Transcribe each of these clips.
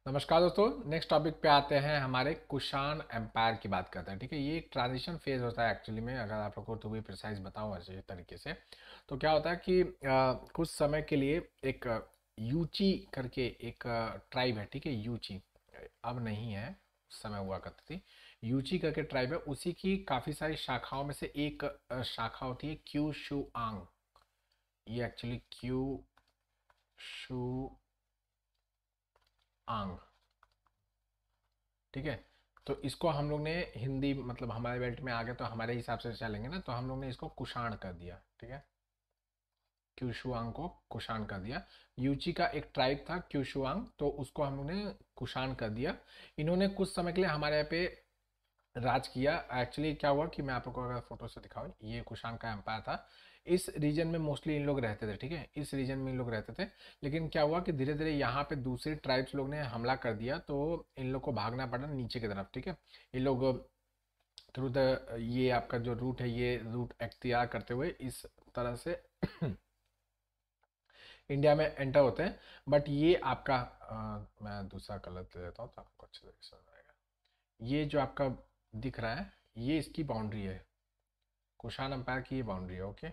नमस्कार दोस्तों, next topic पे आते हैं। हमारे कुषाण एम्पायर की बात करते हैं। ठीक है, ये एक ट्रांजिशन फेज होता है एक्चुअली में। अगर आप लोग को तो भी प्रिसाइज बताऊँ अच्छे तरीके से, तो क्या होता है कि कुछ समय के लिए एक यूची करके एक ट्राइब है। ठीक है, यूची अब नहीं है, उस समय हुआ करती थी। यूची करके ट्राइब है, उसी की काफ़ी सारी शाखाओं में से एक शाखा होती है क्यू शू आंग। ये एक्चुअली क्यू शू आंग, ठीक है। तो इसको हम लोग ने हिंदी मतलब हमारे बेल्ट में आ गया तो हमारे हिसाब से चलेंगे ना, तो हम लोग ने इसको कुषाण कर दिया। ठीक है, क्यूशुआंग को कुषाण कर दिया। यूची का एक ट्राइब था क्यूशुआंग, तो उसको हम लोग ने कुषाण कर दिया। इन्होंने कुछ समय के लिए हमारे यहाँ पे राज किया। एक्चुअली क्या हुआ कि मैं आप लोग को अगर फोटो से दिखाऊं, ये कुषाण का एम्पायर था। इस रीजन में मोस्टली इन लोग रहते थे। ठीक है, इस रीजन में इन लोग रहते थे। लेकिन क्या हुआ कि धीरे धीरे यहाँ पे दूसरे ट्राइब्स लोग ने हमला कर दिया, तो इन लोग को भागना पड़ा नीचे की तरफ। ठीक है, ये लोग थ्रू द ये आपका जो रूट है, ये रूट एक्तियार करते हुए इस तरह से इंडिया में एंटर होते हैं। बट ये आपका मैं दूसरा कलर दे देता हूँ तो आपको अच्छे तरीके से समझ आएगा। ये जो आपका दिख रहा है, ये इसकी बाउंड्री है। कुषाण एम्पायर की ये बाउंड्री है। ओके,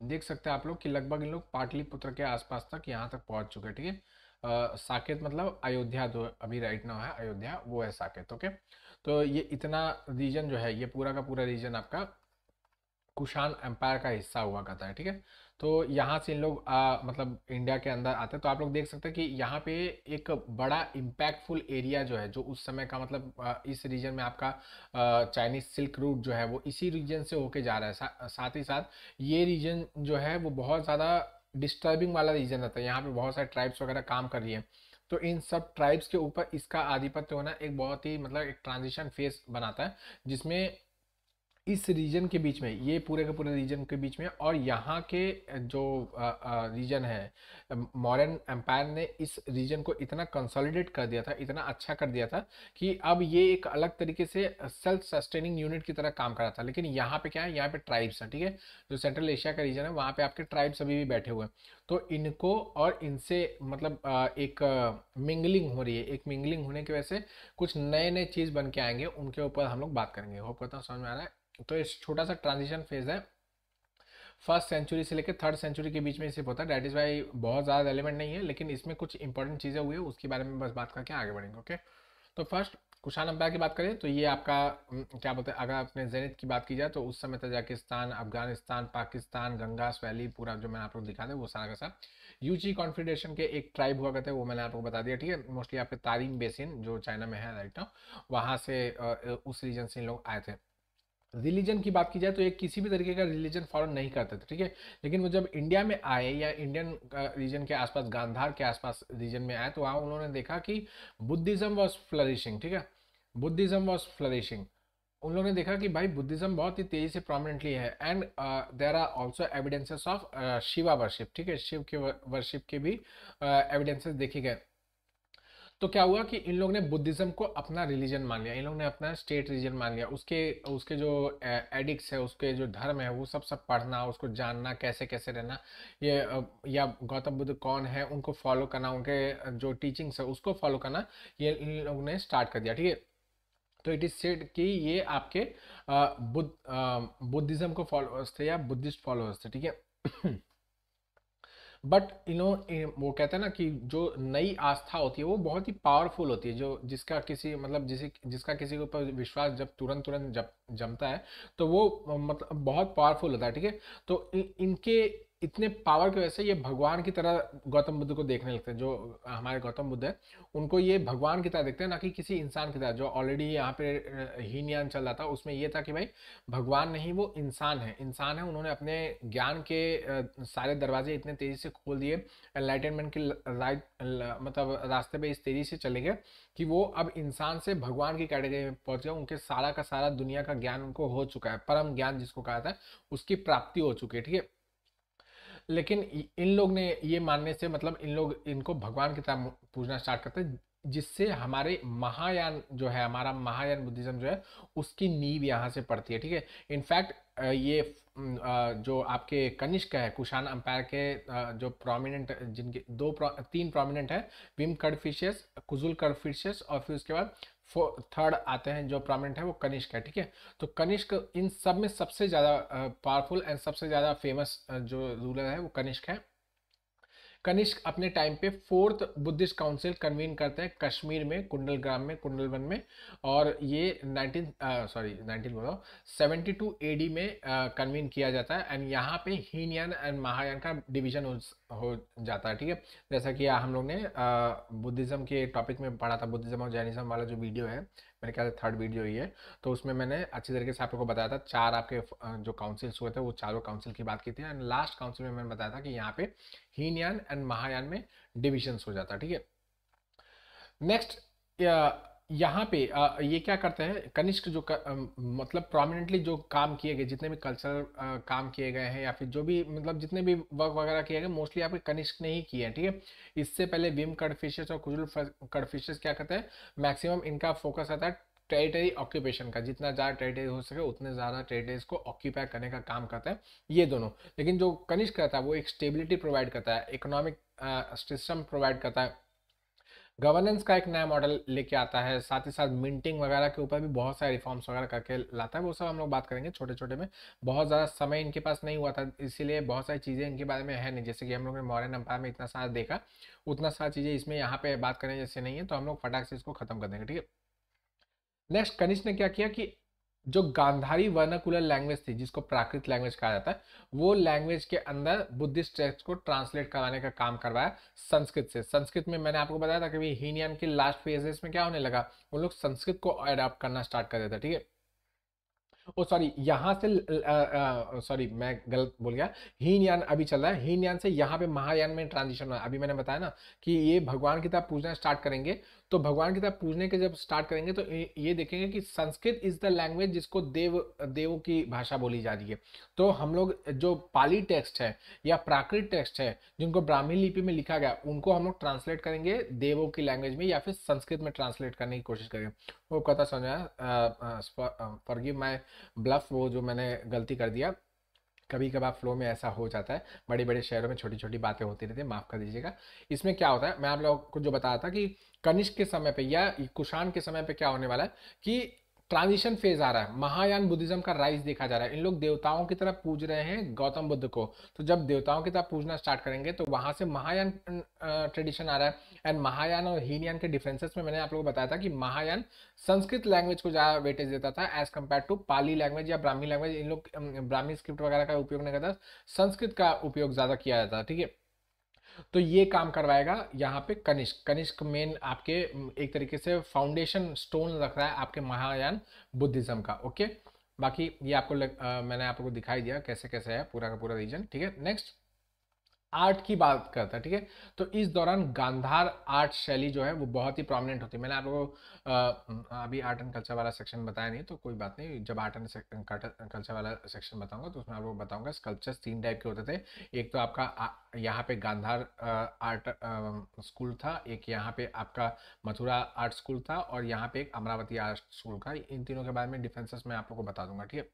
देख सकते हैं आप लोग कि लगभग इन लोग पाटलिपुत्र के आसपास तक यहाँ तक पहुँच चुके हैं। ठीक है, साकेत मतलब अयोध्या, जो अभी राइट नाउ है अयोध्या, वो है साकेत। ओके, तो ये इतना रीजन जो है, ये पूरा का पूरा रीजन आपका कुषाण एम्पायर का हिस्सा हुआ करता है। ठीक है, तो यहाँ से इन लोग मतलब इंडिया के अंदर आते हैं। तो आप लोग देख सकते हैं कि यहाँ पे एक बड़ा इम्पैक्टफुल एरिया जो है, जो उस समय का मतलब इस रीजन में आपका चाइनीज सिल्क रूट जो है वो इसी रीजन से होके जा रहा है। साथ ही साथ ये रीजन जो है वो बहुत ज़्यादा डिस्टर्बिंग वाला रीजन रहता है। यहाँ पे बहुत सारे ट्राइब्स वगैरह काम कर रही है, तो इन सब ट्राइब्स के ऊपर इसका आधिपत्य होना एक बहुत ही मतलब एक ट्रांजिशन फेज बनाता है, जिसमें इस रीजन के बीच में, ये पूरे के पूरे रीजन के बीच में और यहाँ के जो रीजन है, मौर्यन एम्पायर ने इस रीजन को इतना कंसोलिडेट कर दिया था, इतना अच्छा कर दिया था कि अब ये एक अलग तरीके से सेल्फ सस्टेनिंग यूनिट की तरह काम कर रहा था। लेकिन यहाँ पे क्या है, यहाँ पे ट्राइब्स है। ठीक है, जो सेंट्रल एशिया का रीजन है वहाँ पे आपके ट्राइब्स अभी भी बैठे हुए हैं। तो इनको और इनसे मतलब एक मिंगलिंग हो रही है। एक मिंगलिंग होने की वजह से कुछ नए नए चीज़ बन के आएंगे, उनके ऊपर हम लोग बात करेंगे। होप करता हूँ समझ में आ रहा है। तो इस छोटा सा ट्रांजिशन फेज है, फर्स्ट सेंचुरी से लेकर थर्ड सेंचुरी के बीच में सिर्फ होता है। डैट इज वाई बहुत ज़्यादा एलिमेंट नहीं है, लेकिन इसमें कुछ इंपॉर्टेंट चीज़ें हुई है, उसके बारे में बस बात करके आगे बढ़ेंगे। ओके, तो फर्स्ट कुषाण एम्पायर की बात करें तो ये आपका क्या बोलते हैं, अगर अपने जेनिथ की बात की जाए तो उस समय तजाकिस्तान, अफगानिस्तान, पाकिस्तान, गंगास वैली पूरा जो मैंने आप लोग दिखा दे वो सारा का सारा यूची कॉन्फेडरेशन के एक ट्राइब हुआ करते हैं, वो मैंने आपको बता दिया। ठीक है, मोस्टली आपके तारिंग बेसिन जो चाइना में है राइट नाउ, वहाँ से उस रीजन से इन लोग आए थे। रिलीजन की बात की जाए तो ये किसी भी तरीके का रिलीजन फॉलो नहीं करते थे। ठीक है, लेकिन वो जब इंडिया में आए या इंडियन रीजन के आसपास, गांधार के आसपास रीजन में आए, तो वहाँ उन्होंने देखा कि बुद्धिज्म वॉज फ्लरिशिंग। ठीक है, बुद्धिज्म वॉज फ्लरिशिंग। उन लोगों ने देखा कि भाई बुद्धिज्म बहुत ही तेजी से प्रोमिनेंटली है, and there are also evidences of Shiva worship. ठीक है, शिव के वर्शिप के भी एविडेंसेस देखे गए। तो क्या हुआ कि इन लोग ने बुद्धिज्म को अपना रिलीजन मान लिया, इन लोग ने अपना स्टेट रिलीजन मान लिया। उसके उसके जो एडिक्ट्स है, उसके जो धर्म है, वो सब सब पढ़ना, उसको जानना, कैसे कैसे रहना, ये या गौतम बुद्ध कौन है उनको फॉलो करना, उनके जो टीचिंग्स है उसको फॉलो करना, ये इन लोगों ने स्टार्ट कर दिया। ठीक है, तो इट इज सेड कि ये आपके बुद्धिज्म को फॉलोअर्स थे या बुद्धिस्ट फॉलोअर्स थे। ठीक है, बट वो कहते हैं ना कि जो नई आस्था होती है वो बहुत ही पावरफुल होती है, जो जिसका किसी मतलब जिसका किसी के ऊपर विश्वास जब तुरंत तुरंत जब जमता है, तो वो मतलब बहुत पावरफुल होता है। ठीक है, तो इनके इतने पावर की वजह से ये भगवान की तरह गौतम बुद्ध को देखने लगते हैं। जो हमारे गौतम बुद्ध है, उनको ये भगवान की तरह देखते हैं, ना कि किसी इंसान की तरह। जो ऑलरेडी यहाँ पे हीनयान चल रहा था, उसमें ये था कि भाई भगवान नहीं, वो इंसान है, इंसान है। उन्होंने अपने ज्ञान के सारे दरवाजे इतने तेजी से खोल दिए, एनलाइटनमेंट के राइट मतलब रास्ते पे इस तेजी से चले गए कि वो अब इंसान से भगवान की कैटेगरी में पहुंच गए। उनके सारा का सारा दुनिया का ज्ञान उनको हो चुका है, परम ज्ञान जिसको कहा था, उसकी प्राप्ति हो चुकी है। ठीक है, लेकिन इन लोग ने ये मानने से मतलब इन लोग इनको भगवान की तरह पूजना स्टार्ट करते हैं, जिससे हमारे महायान जो है, हमारा महायान बुद्धिज्म जो है, उसकी नींव यहाँ से पड़ती है। ठीक है, इनफैक्ट ये जो आपके कनिष्क है, कुषाण एम्पायर के जो प्रोमिनेंट, जिनके तीन प्रोमिनेंट है, भीम कर्डफिशियस, कुजुल कर्डफिशियस, और फिर उसके बाद थर्ड आते हैं जो प्रोमिनेंट है वो कनिष्क है, ठीक है। तो कनिष्क इन सब में सबसे ज़्यादा पावरफुल एंड सबसे ज़्यादा फेमस जो रूलर है वो कनिष्क है। कनिष्क अपने टाइम पे फोर्थ बुद्धिस्ट काउंसिल कन्वीन करते हैं कश्मीर में, कुंडलग्राम में, कुंडलवन में, और ये 19 बोलो 72 एडी में कन्वीन किया जाता है। एंड यहाँ पे हीनयान एंड महायान का डिवीजन हो जाता है, ठीक है। जैसा कि हम लोग ने बुद्धिज्म के टॉपिक में पढ़ा था, बुद्धिज्म और जैनिज्म वाला जो वीडियो है, मेरे ख्याल से थर्ड वीडियो ही है, तो उसमें मैंने अच्छी तरीके से आप लोगों को बताया था, चार आपके जो काउंसिल्स हुए थे वो चारों काउंसिल की बात की थी, एंड लास्ट काउंसिल में मैंने बताया था कि यहाँ पे हीनयान एंड महायान में डिविजन्स हो जाता है, ठीक है। नेक्स्ट यहाँ पे ये क्या करते हैं कनिष्क, जो मतलब प्रोमिनेंटली जो काम किए गए, जितने भी कल्चरल काम किए गए हैं, या फिर जो भी मतलब जितने भी वर्क वगैरह किए गए, मोस्टली आपके कनिष्क ने ही किए हैं, ठीक है। इससे पहले विम कर्डफिशियस और कुजुल कर्डफिशियस क्या करते हैं, मैक्सिमम इनका फोकस रहता है टेरिटरी ऑक्यूपेशन का, जितना ज़्यादा टेरिटरी हो सके उतने ज़्यादा टेरिटरीज को ऑक्यूपाई करने का काम करता है ये दोनों। लेकिन जो कनिष्क करता है वो एक स्टेबिलिटी प्रोवाइड करता है, इकोनॉमिक सिस्टम प्रोवाइड करता है, गवर्नेंस का एक नया मॉडल लेके आता है, साथ ही साथ मिंटिंग वगैरह के ऊपर भी बहुत सारे रिफॉर्म्स वगैरह करके लाता है। वो सब हम लोग बात करेंगे छोटे छोटे में, बहुत ज़्यादा समय इनके पास नहीं हुआ था, इसीलिए बहुत सारी चीज़ें इनके बारे में है नहीं, जैसे कि हम लोग ने मॉडर्न एम्पायर में इतना सारा देखा, उतना सारा चीज़ें इसमें यहाँ पे बात करने जैसे नहीं है, तो हम लोग फटाक से इसको खत्म कर देंगे, ठीक है। नेक्स्ट कनिष्क ने क्या किया कि जो गांधारी वर्नाकुलर लैंग्वेज थी, जिसको प्राकृत लैंग्वेज कहा जाता है, वो लैंग्वेज के अंदर बुद्धिस्ट टेक्स्ट को ट्रांसलेट कराने का काम करवाया संस्कृत से। संस्कृत में मैंने आपको बताया था कि हीनयान के लास्ट फेजेस में क्या होने लगा, उन लोग संस्कृत को अडॉप्ट करना स्टार्ट कर देते, ठीक है। ओ सॉरी, यहाँ से सॉरी मैं गलत बोल गया, हीनयान अभी चल रहा है, हीनयान से यहाँ पे महायान में ट्रांजिशन हुआ। अभी मैंने बताया ना कि ये भगवान की तरफ पूजना स्टार्ट करेंगे, तो भगवान की तरफ पूजने के जब स्टार्ट करेंगे तो ये देखेंगे कि संस्कृत इज द लैंग्वेज जिसको देवों की भाषा बोली जा रही है। तो हम लोग जो पाली टेक्स्ट है या प्राकृत टेक्स्ट है, जिनको ब्राह्मी लिपि में लिखा गया, उनको हम लोग ट्रांसलेट करेंगे देवों की लैंग्वेज में, या फिर संस्कृत में ट्रांसलेट करने की कोशिश करेंगे। वो कथा समझा, फॉरगिव माय ब्लफ, वो जो मैंने गलती कर दिया, कभी कभार फ्लो में ऐसा हो जाता है, बड़े बड़े शहरों में छोटी छोटी बातें होती रहती है, माफ कर दीजिएगा। इसमें क्या होता है, मैं आप लोगों को जो बताया था कि कनिष्क के समय पे या कुषाण के समय पे क्या होने वाला है कि ट्रांजिशन फेज आ रहा है, महायान बुद्धिज्म का राइज देखा जा रहा है। इन लोग देवताओं की तरफ पूज रहे हैं गौतम बुद्ध को, तो जब देवताओं की तरफ पूजना स्टार्ट करेंगे तो वहां से महायान ट्रेडिशन आ रहा है। एंड महायान और हीनयान के डिफरेंसेस में मैंने आप लोगों को बताया था कि महायान संस्कृत लैंग्वेज को ज्यादा वेटेज देता था as compare to Pali language या ब्राह्मी लैंग्वेज। इन लोग ब्राह्मी स्क्रिप्ट वगैरह का उपयोग नहीं करता, संस्कृत का उपयोग ज्यादा किया जाता है, ठीक है। तो ये काम करवाएगा यहाँ पे कनिष्क। कनिष्क मेन आपके एक तरीके से फाउंडेशन स्टोन रख रहा है आपके महायान बुद्धिज्म का, ओके। बाकी ये आपको मैंने आपको दिखाई दिया कैसे कैसे है पूरा का पूरा रीजन, ठीक है। नेक्स्ट आर्ट की बात करता है, ठीक है। तो इस दौरान गांधार आर्ट शैली जो है वो बहुत ही प्रोमिनेंट होती है। मैंने आप लोगों को अभी आर्ट एंड कल्चर वाला सेक्शन बताया नहीं, तो कोई बात नहीं, जब आर्ट एंड कल्चर वाला सेक्शन बताऊंगा तो उसमें आप लोगों को बताऊंगा स्कल्पचर्स तीन टाइप के होते थे। एक तो आपका यहाँ पे गांधार आर्ट स्कूल था, एक यहाँ पे आपका मथुरा आर्ट स्कूल था, और यहाँ पे एक अमरावती आर्ट स्कूल था। इन तीनों के बारे में डिफरेंसेस मैं आप लोगों को बता दूंगा, ठीक है।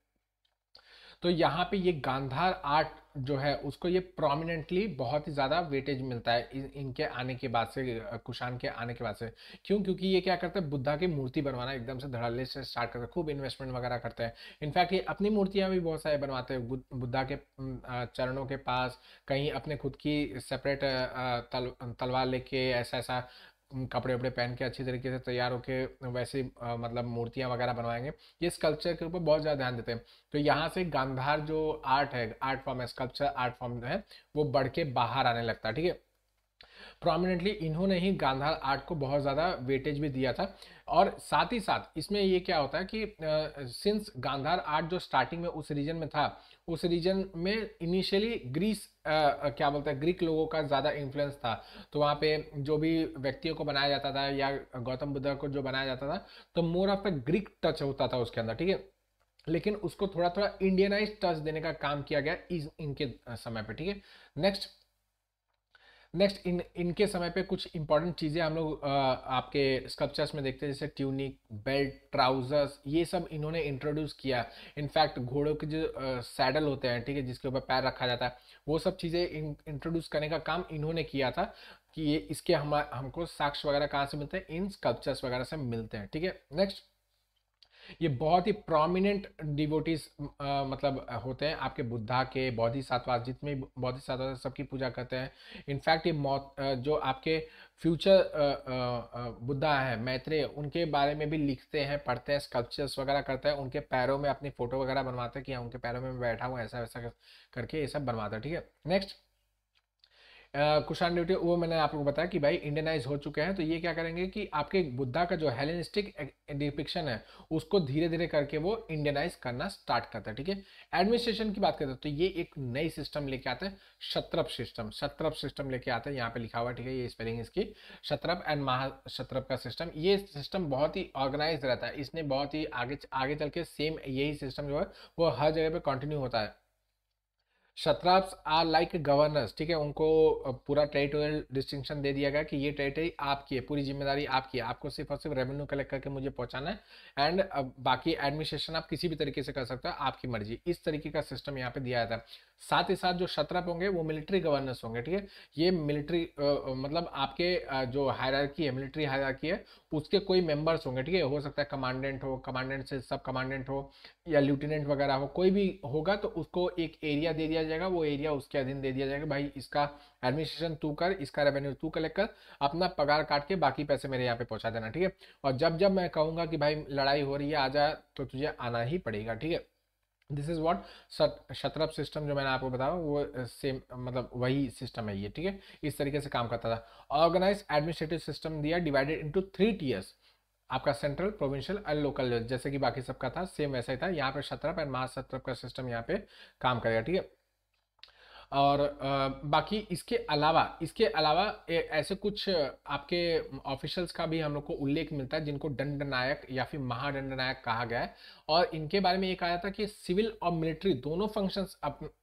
तो यहाँ पे ये गांधार आर्ट जो है उसको ये प्रोमिनेंटली बहुत ही ज़्यादा वेटेज मिलता है इनके आने के बाद से, कुषाण के आने के बाद से। क्यों? क्योंकि ये क्या करते हैं, बुद्धा की मूर्ति बनवाना एकदम से धड़ल्ले से स्टार्ट करते हैं, खूब इन्वेस्टमेंट वगैरह करते हैं। इनफैक्ट ये अपनी मूर्तियाँ भी बहुत सारे बनवाते हैं बुद्धा के चरणों के पास, कहीं अपने खुद की सेपरेट तलवार लेके, ऐसा ऐसा कपड़े वपड़े पहन के अच्छी तरीके से तैयार होके वैसे मतलब मूर्तियां वगैरह बनवाएंगे। ये स्कल्पचर के ऊपर बहुत ज़्यादा ध्यान देते हैं। तो यहाँ से गांधार जो आर्ट है, आर्ट फॉर्म है, स्कल्पचर आर्ट फॉर्म जो है वो बढ़ के बाहर आने लगता है, ठीक है। प्रोमिनेंटली इन्होंने ही गांधार आर्ट को बहुत ज़्यादा वेटेज भी दिया था। और साथ ही साथ इसमें ये क्या होता है कि सिंस गांधार आर्ट जो स्टार्टिंग में उस रीजन में था, उस रीजन में इनिशियली ग्रीस क्या बोलते हैं, ग्रीक लोगों का ज़्यादा इन्फ्लुएंस था। तो वहाँ पे जो भी व्यक्तियों को बनाया जाता था या गौतम बुद्ध को जो बनाया जाता था, तो more of the Greek touch होता था उसके अंदर, ठीक है। लेकिन उसको थोड़ा थोड़ा इंडियनाइज टच देने का काम किया गया इनके समय पे, ठीक है। नेक्स्ट नेक्स्ट इनके समय पे कुछ इंपॉर्टेंट चीज़ें हम लोग आपके स्कल्पचर्स में देखते हैं, जैसे ट्यूनिक, बेल्ट, ट्राउजर्स, ये सब इन्होंने इंट्रोड्यूस किया। इनफैक्ट घोड़ों के जो सैडल होते हैं, ठीक है, जिसके ऊपर पैर रखा जाता है, वो सब चीज़ें इंट्रोड्यूस करने का काम इन्होंने किया था। कि ये इसके हमको साक्ष्य वगैरह कहाँ से मिलते हैं, इन स्कल्पचर्स वगैरह से मिलते हैं, ठीक है। नेक्स्ट, ये बहुत ही प्रोमिनेंट डिवोटीज मतलब होते हैं आपके बुद्धा के, बोधिसत्व, जितने भी बोधिसत्व सबकी पूजा करते हैं। इनफैक्ट ये मौत जो आपके फ्यूचर बुद्धा है मैत्रेय, उनके बारे में भी लिखते हैं, पढ़ते हैं, स्कल्पचर्स वगैरह करते हैं, उनके पैरों में अपनी फोटो वगैरह बनवाते हैं कि हाँ, उनके पैरों में मैं बैठा हूँ, ऐसा वैसा करके ये सब बनवाते हैं, ठीक है। नेक्स्ट, कुशान ड्यूटी वो मैंने आप लोगों को बताया कि भाई इंडियनाइज हो चुके हैं, तो ये क्या करेंगे कि आपके बुद्धा का जो हेलेनिस्टिक डिपिक्शन है उसको धीरे धीरे करके वो इंडियनाइज करना स्टार्ट करता है, ठीक है। एडमिनिस्ट्रेशन की बात करते हैं तो ये एक नई सिस्टम लेके आते हैं, शत्रप सिस्टम। शत्रप सिस्टम लेके आते हैं, यहाँ पे लिखा हुआ है, ठीक है, ये स्पेलिंग इसकी, शत्रप एंड महाशत्रप का सिस्टम। ये सिस्टम बहुत ही ऑर्गेनाइज रहता है, इसने बहुत ही आगे आगे चल के सेम यही सिस्टम जो है वो हर जगह पे कंटिन्यू होता है। शत्राब्स आर लाइक गवर्नर्स, ठीक है, उनको पूरा टेरिटोरियल डिस्टिंक्शन दे दिया गया कि ये टेरिटरी आपकी है, पूरी जिम्मेदारी आपकी है, आपको सिर्फ और सिर्फ रेवेन्यू कलेक्ट करके मुझे पहुंचाना है, एंड बाकी एडमिनिस्ट्रेशन आप किसी भी तरीके से कर सकते हो, आपकी मर्जी। इस तरीके का सिस्टम यहाँ पे दिया जाता है। साथ ही साथ जो क्षत्रप होंगे वो मिलिट्री गवर्नर्स होंगे, ठीक है। ये मिलिट्री मतलब आपके जो हायरार्की है, मिलिट्री हायरार्की है, उसके कोई मेंबर्स होंगे, ठीक है। हो सकता है कमांडेंट हो, कमांडेंट से सब कमांडेंट हो, या लेफ्टिनेंट वगैरह हो, कोई भी होगा तो उसको एक एरिया दे दिया जाएगा, वो एरिया उसके अधीन दे दिया जाएगा, भाई इसका एडमिनिस्ट्रेशन तू कर, इसका रेवेन्यू तू कलेक्ट कर, अपना पगार काट के बाकी पैसे मेरे यहाँ पे पहुंचा देना, ठीक है। और जब जब मैं कहूंगा कि भाई लड़ाई हो रही है आजा, तो तुझे आना ही पड़ेगा, ठीक है। दिस इज वॉट शत्रप सिस्टम जो मैंने आपको बताया वो सेम मतलब वही सिस्टम है ये, ठीक है। इस तरीके से काम करता था। ऑर्गेनाइज एडमिनिस्ट्रेटिव सिस्टम दिया, डिवाइडेड इनटू 3 टीयर्स, आपका सेंट्रल, प्रोविंशियल एंड लोकल, जैसे कि बाकी सबका था सेम वैसा ही था। यहाँ पे शत्रप एंड महाशत्रप का सिस्टम यहाँ पे काम करेगा, ठीक है। और बाकी इसके अलावा ऐसे कुछ आपके ऑफिशियल्स का भी हम लोग को उल्लेख मिलता है जिनको दंड नायक या फिर महादंड नायक कहा गया है। और इनके बारे में ये कहा जाता है कि सिविल और मिलिट्री दोनों फंक्शंस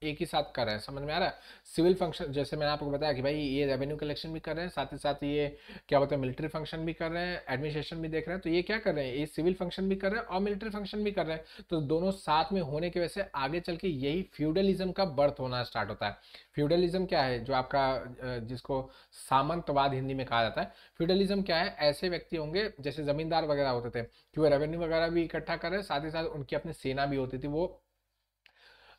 एक ही साथ कर रहे हैं, समझ में आ रहा है। सिविल फंक्शन जैसे मैंने आपको बताया कि भाई ये रेवेन्यू कलेक्शन भी कर रहे हैं, साथ ही साथ ये क्या बोलते हैं मिलिट्री फंक्शन भी कर रहे हैं, एडमिनिस्ट्रेशन भी देख रहे हैं, तो ये क्या कर रहे हैं, ये सिविल फंक्शन भी कर रहे हैं और मिलिट्री फंक्शन भी कर रहे हैं। तो दोनों साथ में होने की वजह से आगे चल के यही फ्यूडलिज्म का बर्थ होना स्टार्ट होता है। फ्यूडलिज्म क्या है, जो आपका जिसको सामंतवाद हिंदी में कहा जाता है। फ्यूडलिज्म क्या है, ऐसे व्यक्ति होंगे जैसे जमींदार वगैरह होते थे कि वो रेवेन्यू वगैरह भी इकट्ठा कर रहे हैं, साथ ही साथ उनकी अपनी सेना भी होती थी, वो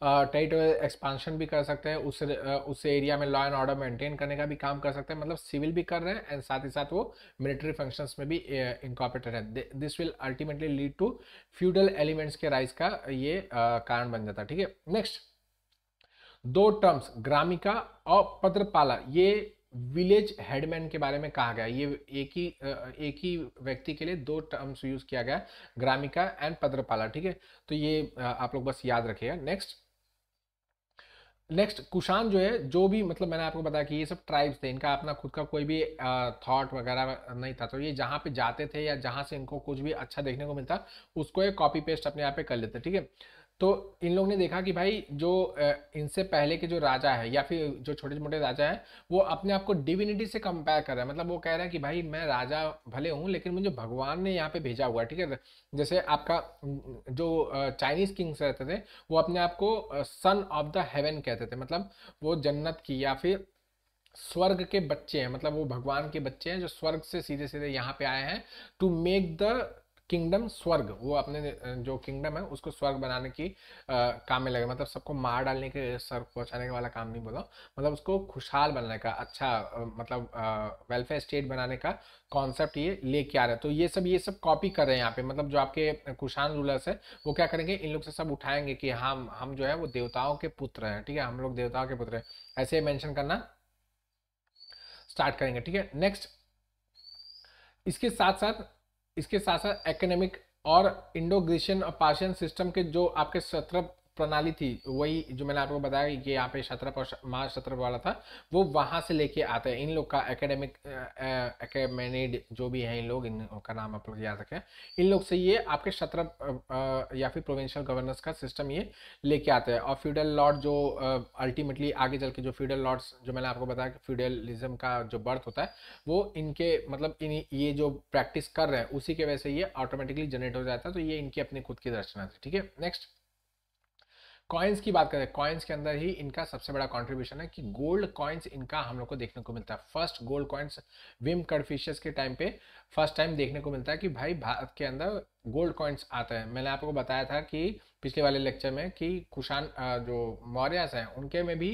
टेरिटोरियल एक्सपांशन भी कर सकते हैं, उस एरिया में लॉ एंड ऑर्डर मेंटेन करने का भी काम कर सकते हैं, मतलब सिविल भी कर रहे हैं एंड साथ ही साथ वो मिलिट्री फंक्शंस में भी इनकॉर्पोरेटेड है। This will ultimately lead to feudal elements के राइज का ये कारण बन जाता है, ठीक है। नेक्स्ट, दो टर्म्स ग्रामिका और पद्रपाला, ये विलेज हेडमैन के बारे में कहा गया। ये एक ही व्यक्ति के लिए दो टर्म्स यूज किया गया, ग्रामिका एंड पद्रपाला, ठीक है। तो ये आप लोग बस याद रखिएगा। नेक्स्ट कुषाण जो है, जो भी मतलब मैंने आपको बताया कि ये सब ट्राइब्स थे, इनका अपना खुद का कोई भी थॉट वगैरह नहीं था, तो ये जहाँ पे जाते थे या जहाँ से इनको कुछ भी अच्छा देखने को मिलता उसको ये कॉपी पेस्ट अपने आप पे कर लेते, ठीक है। तो इन लोगों ने देखा कि भाई जो इनसे पहले के जो राजा है या फिर जो छोटे मोटे राजा हैं, वो अपने आप को डिविनिटी से कंपेयर कर रहे हैं, मतलब वो कह रहे हैं कि भाई मैं राजा भले हूँ लेकिन मुझे भगवान ने यहाँ पे भेजा हुआ है, ठीक है। जैसे आपका जो चाइनीज किंग्स रहते थे, वो अपने आप को सन ऑफ द हेवन कहते थे, मतलब वो जन्नत की या फिर स्वर्ग के बच्चे हैं, मतलब वो भगवान के बच्चे हैं जो स्वर्ग से सीधे सीधे यहाँ पे आए हैं टू मेक द किंगडम स्वर्ग। वो अपने जो किंगडम है उसको स्वर्ग बनाने की काम में लगे, मतलब सबको मार डालने के, स्वर्ग पहुंचाने वाला काम नहीं बोला, मतलब उसको खुशहाल बनाने का, अच्छा मतलब वेलफेयर स्टेट बनाने का कॉन्सेप्ट ये लेके आ रहे हैं। तो ये सब कॉपी कर रहे हैं यहाँ पे, मतलब जो आपके कुषाण रूलर्स है वो क्या करेंगे, इन लोग से सब उठाएंगे कि हम जो है वो देवताओं के पुत्र हैं, ठीक है, हम लोग देवताओं के पुत्र हैं, ऐसे मेंशन करना स्टार्ट करेंगे, ठीक है। नेक्स्ट, इसके साथ साथ इसके साथ साथ एकेडमिक और इंडो ग्रीशियन और पार्शियन सिस्टम के जो आपके सत्रप प्रणाली थी, वही जो मैंने आपको बताया कि यहाँ पे महाक्षत्रप वाला था, वो वहां से लेके आते हैं। इन लोग का एकेमेनिड जो भी है, इन लोग, इनका नाम आप लोग याद रखें, इन लोग से ये आपके क्षत्रप या फिर प्रोविंशियल गवर्नेंस का सिस्टम ये लेके आते हैं। और फ्यूडल लॉर्ड जो अल्टीमेटली आगे चल के जो फ्यूडल लॉर्ड्स, जो मैंने आपको बताया कि फ्यूडलिज्म का जो बर्थ होता है वो इनके मतलब इन ये जो प्रैक्टिस कर रहे हैं उसी के वजह से ये ऑटोमेटिकली जनरेट हो जाता है। तो ये इनकी अपनी खुद की दर्शना थी। ठीक है, नेक्स्ट कॉइन्स की बात करें। कॉइन्स के अंदर ही इनका सबसे बड़ा कंट्रीब्यूशन है कि गोल्ड कॉइन्स इनका हम लोग को देखने को मिलता है। फर्स्ट गोल्ड कॉइन्स विम कर्फिशियस के टाइम पे फर्स्ट टाइम देखने को मिलता है कि भाई भारत के अंदर गोल्ड कॉइन्स आते हैं। मैंने आपको बताया था कि पिछले वाले लेक्चर में कि कुषाण जो मौर्यस हैं उनके में भी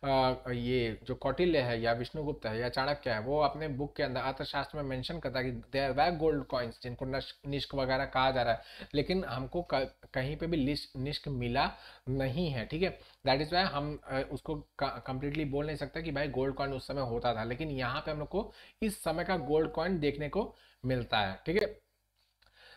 ये जो कौटिल्य है या विष्णुगुप्त है या चाणक्य है, वो अपने बुक के अंदर अर्थशास्त्र में मेंशन करता है कि देयर वर गोल्ड कॉइन्स जिनको निष्क वगैरह कहा जा रहा है, लेकिन हमको कहीं पे भी निष्क मिला नहीं है। ठीक है, दैट इज वाई हम उसको कंप्लीटली बोल नहीं सकते कि भाई गोल्ड कॉइन उस समय होता था, लेकिन यहाँ पे हम लोग को इस समय का गोल्ड कॉइन देखने को मिलता है। ठीक है,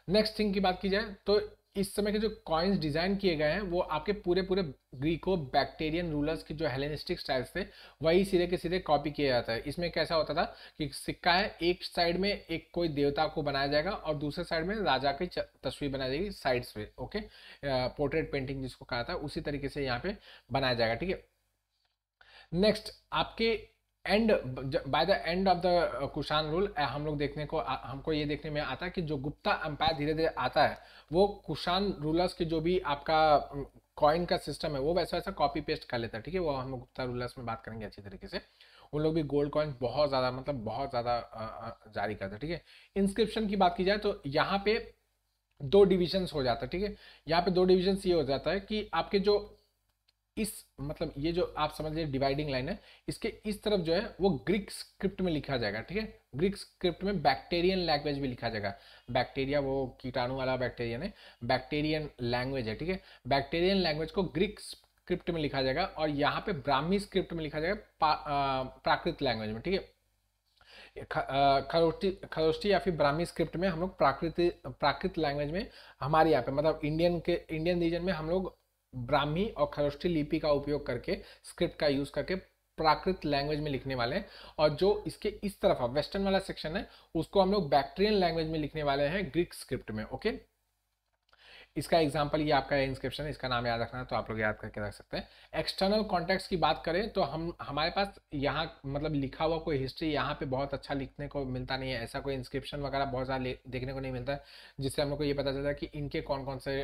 नेक्स्ट थिंग की बात की जाए तो इस समय के जो कॉइन्स डिजाइन किए गए हैं वो आपके पूरे पूरे ग्रीको बैक्टीरियन रूलर्स की जो हेलेनिस्टिक स्टाइल्स थे वही सीधे के सीधे कॉपी किया जाता है। इसमें कैसा होता था कि सिक्का है, एक साइड में एक कोई देवता को बनाया जाएगा और दूसरे साइड में राजा की तस्वीर बनाई जाएगी साइड्स पे। ओके, पोर्ट्रेट पेंटिंग जिसको कहा था, उसी तरीके से यहाँ पे बनाया जाएगा। ठीक है, नेक्स्ट आपके and by the end of the Kushan rule हम लोग देखने को हमको ये देखने में आता है कि जो गुप्ता एम्पायर धीरे धीरे आता है वो कुषाण रूलर्स के जो भी आपका कॉइन का सिस्टम है वो वैसा वैसा कॉपी पेस्ट कर लेता है। ठीक है, वो हम लोग गुप्ता रूलर्स में बात करेंगे अच्छी तरीके से। उन लोग भी गोल्ड कॉइन बहुत ज़्यादा मतलब बहुत ज़्यादा जारी करते हैं। ठीक है, इंस्क्रिप्शन की बात की जाए तो यहाँ पे दो डिविजन्स हो जाता है। ठीक है, यहाँ पे दो डिविजन्स ये हो जाता है कि आपके जो इस मतलब ये जो आप समझ लीजिए डिवाइडिंग लाइन है, इसके इस तरफ जो है वो ग्रीक स्क्रिप्ट में लिखा जाएगा। ठीक है, ग्रीक स्क्रिप्ट में बैक्टीरियन लैंग्वेज भी लिखा जाएगा। बैक्टीरिया वो कीटाणु वाला बैक्टीरियन है, बैक्टीरियन लैंग्वेज है। ठीक है, बैक्टीरियन लैंग्वेज को ग्रीक स्क्रिप्ट में लिखा जाएगा और यहाँ पे ब्राह्मी स्क्रिप्ट में लिखा जाएगा प्राकृत लैंग्वेज में। ठीक है, खरोष्टी या फिर ब्राह्मी स्क्रिप्ट में हम लोग प्राकृत लैंग्वेज में हमारे यहाँ पे मतलब इंडियन रीजन में हम लोग ब्राह्मी और खरोष्टी लिपि का उपयोग करके स्क्रिप्ट का यूज करके प्राकृत लैंग्वेज में लिखने वाले हैं। और जो इसके इस तरफ वेस्टर्न वाला सेक्शन है उसको हम लोग बैक्टीरियन लैंग्वेज में लिखने वाले हैं ग्रीक स्क्रिप्ट में। ओके, इसका एग्जाम्पल ये आपका इंस्क्रिप्शन है, इसका नाम याद रखना है तो आप लोग याद करके रख सकते हैं। एक्सटर्नल कॉन्टेक्स्ट की बात करें तो हम हमारे पास यहाँ मतलब लिखा हुआ कोई हिस्ट्री यहाँ पे बहुत अच्छा लिखने को मिलता नहीं है। ऐसा कोई इंस्क्रिप्शन वगैरह बहुत ज़्यादा देखने को नहीं मिलता है जिससे हम लोग को ये पता चलता है कि इनके कौन कौन से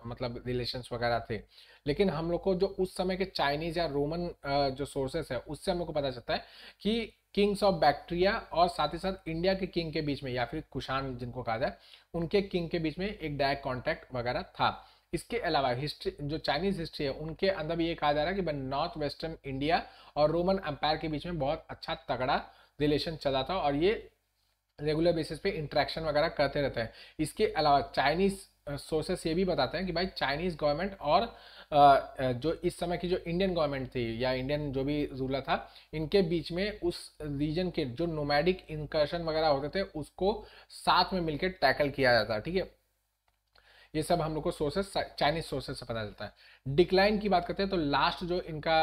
मतलब रिलेशंस वगैरह थे। लेकिन हम लोग को जो उस समय के चाइनीज या रोमन जो सोर्सेस है उससे हम लोग को पता चलता है कि किंग्स ऑफ बैक्ट्रिया और साथ ही साथ इंडिया के किंग के बीच में या फिर कुषाण जिनको कहा जाए उनके किंग के बीच में एक डायरेक्ट कॉन्टैक्ट वगैरह था। इसके अलावा हिस्ट्री जो चाइनीज हिस्ट्री है उनके अंदर भी ये कहा जा रहा है कि नॉर्थ वेस्टर्न इंडिया और रोमन एम्पायर के बीच में बहुत अच्छा तगड़ा रिलेशन चला था और ये रेगुलर बेसिस पे इंटरेक्शन वगैरह करते रहते हैं। इसके अलावा चाइनीज सोर्सेस ये भी बताते हैं कि भाई चाइनीज गवर्नमेंट और जो इस समय की जो इंडियन गवर्नमेंट थी या इंडियन जो भी रूलर था इनके बीच में उस रीजन के जो नोमैडिक इंकर्शन वगैरह होते थे उसको साथ में मिलकर टैकल किया जाता है। ठीक है, ये सब हम लोग को सोर्सेस चाइनीज सोर्सेस से पता चलता है। डिक्लाइन की बात करते हैं तो लास्ट जो इनका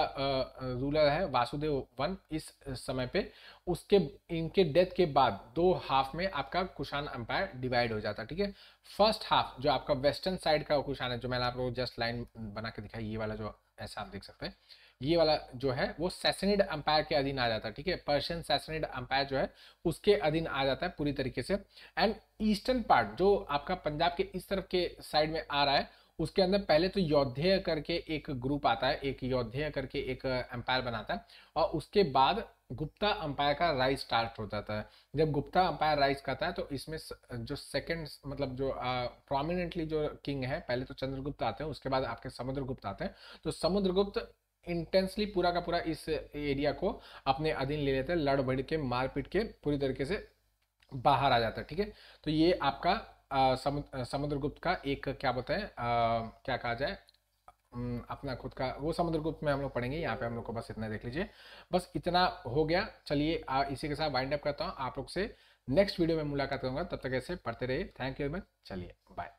रूलर है वासुदेव वन इस समय पे उसके इनके डेथ के बाद दो हाफ में आपका कुषाण एम्पायर डिवाइड हो जाता है। ठीक है, फर्स्ट हाफ जो आपका वेस्टर्न साइड का कुषाण है जो मैंने आपको जस्ट लाइन बना के दिखाई, ये वाला जो ऐसा आप देख सकते हैं, ये वाला जो है वो सैसनिड एम्पायर के अधीन आ जाता है। ठीक है, पर्शियन सैसनिड एम्पायर जो है उसके अधीन आ जाता है पूरी तरीके से। एंड ईस्टर्न पार्ट जो आपका पंजाब के इस तरफ के साइड में आ रहा है उसके अंदर पहले तो यौधेय करके एक ग्रुप आता है, एक यौधेय करके एक एम्पायर बनाता है और उसके बाद गुप्ता एम्पायर का राइज स्टार्ट हो जाता है। जब गुप्ता एम्पायर राइज करता है तो इसमें जो सेकंड मतलब जो प्रोमिनेंटली जो किंग है पहले तो चंद्रगुप्त आते हैं उसके बाद आपके समुद्रगुप्त आते हैं। तो समुद्रगुप्त इंटेंसली पूरा का पूरा इस एरिया को अपने अधीन ले लेते हैं, लड़ बढ़ के मार पीट के पूरी तरीके से बाहर आ जाता है। ठीक है, तो ये आपका समुद्रगुप्त का एक क्या बोलते हैं क्या कहा जाए अपना खुद का वो समुद्रगुप्त में हम लोग पढ़ेंगे। यहाँ पे हम लोग को बस इतना देख लीजिए, बस इतना हो गया। चलिए इसी के साथ वाइंड अप करता हूँ, आप लोग से नेक्स्ट वीडियो में मुलाकात करूंगा, तब तक ऐसे पढ़ते रहिए। थैंक यू वेरी मच, चलिए बाय।